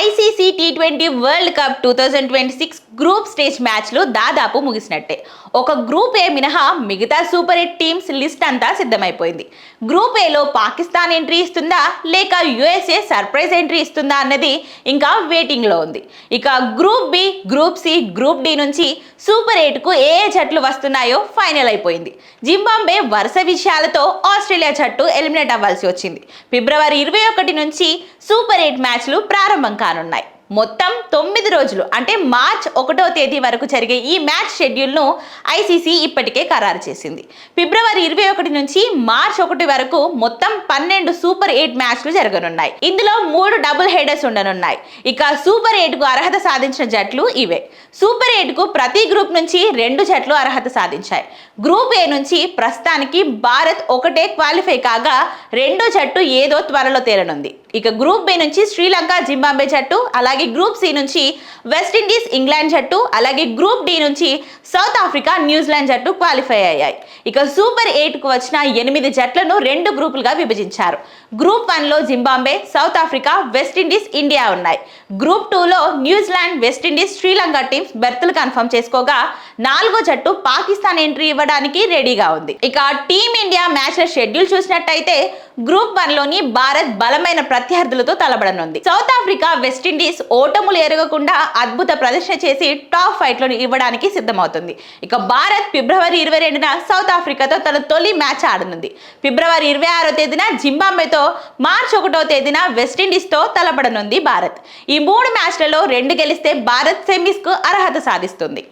ICC T20 world cup 2026 group stage మ్యాచ్లు దాదాపు ముగిసినట్టే. ఒక గ్రూప్ ఏ మినహా మిగతా సూపర్ 8 టీమ్స్ లిస్ట్ అంతా సిద్ధమైపోయింది. గ్రూప్ ఏలో పాకిస్తాన్ ఎంట్రీ ఇస్తుందా లేక యుఎస్ఏ సర్ప్రైజ్ ఎంట్రీ ఇస్తుందా అన్నది ఇంకా వెయిటింగ్ లో ఉంది. ఇక group B, group C, group D నుంచి సూపర్ 8 కు ఏ జట్లు వస్తున్నాయో ఫైనల్ అయిపోయింది. జింబాబ్వే వరుస విజయాలతో ఆస్ట్రేలియా జట్టు ఎలిమినేట్ అవ్వాల్సి వచ్చింది. ఫిబ్రవరి 21 నుంచి సూపర్ 8 మ్యాచ్లు ప్రారంభం కానున్నాయి. మొత్తం 9 రోజులు అంటే మార్చ్ 1వ తేదీ వరకు జరిగే ఈ మ్యాచ్ షెడ్యూల్ను ఐసీసీ ఇప్పటికే ఖరారు చేసింది. ఫిబ్రవరి 21 నుంచి మార్చ్ 1 వరకు మొత్తం 12 సూపర్ 8 మ్యాచ్లు జరగనున్నాయి. ఇందులో 3 డబుల్ హెడర్స్ ఉండనున్నాయి. ఇక సూపర్ 8 కు అర్హత సాధించిన జట్లు ఇవే. సూపర్ 8 కు ప్రతి గ్రూప్ నుంచి 2 జట్లు అర్హత సాధించాయి. గ్రూప్ ఏ నుంచి ప్రస్తుతానికి భారత్ ఒకటే క్వాలిఫై కాగా రెండో జట్టు ఏదో త్వరలో తేలనుంది. ఇక గ్రూప్ బి నుంచి శ్రీలంక, జింబాబ్వే జట్టు, అలాగే గ్రూప్ సి నుంచి వెస్టిండీస్, ఇంగ్లాండ్ జట్టు, అలాగే గ్రూప్ డి నుంచి సౌత్ ఆఫ్రికా, న్యూజిలాండ్ జట్టు క్వాలిఫై అయ్యాయి. ఇక సూపర్ 8 కు వచ్చిన 8 జట్లను 2 గ్రూపులుగా విభజించారు. గ్రూప్ 1 లో Zimbabwe, South Africa, West Indies, India ఉన్నాయి. గ్రూప్ 2 లో న్యూజిలాండ్, వెస్టిండీస్, శ్రీలంక టీమ్స్ బెర్తులు కన్ఫర్మ్ చేసుకోగా 4వ జట్టు పాకిస్తాన్ ఎంట్రీ ఇవ్వడానికి రెడీగా ఉంది. ఇక టీమిండియా మ్యాచ్ల షెడ్యూల్ చూసినట్టయితే గ్రూప్ 1 లోని భారత్ బలమైన ప్రత్యర్థులతో తలబడనుంది. సౌత్ ఆఫ్రికా, వెస్టిండీస్ ఓటములు ఎరగకుండా అద్భుత ప్రదర్శన చేసి టాప్ ఫైట్ లో ఇవ్వడానికి సిద్ధమవుతుంది. ఇక భారత్ ఫిబ్రవరి 22న సౌత్ ఆఫ్రికాతో తన తొలి మ్యాచ్ ఆడనుంది. ఫిబ్రవరి 26వ తేదీన జింబాబ్వేతో, మార్చ్ 1వ తేదీన వెస్టిండీస్ తో తలపడనుంది భారత్. ఈ 3 మ్యాచ్లలో 2 గెలిస్తే భారత్ సెమీస్ కు అర్హత సాధిస్తుంది.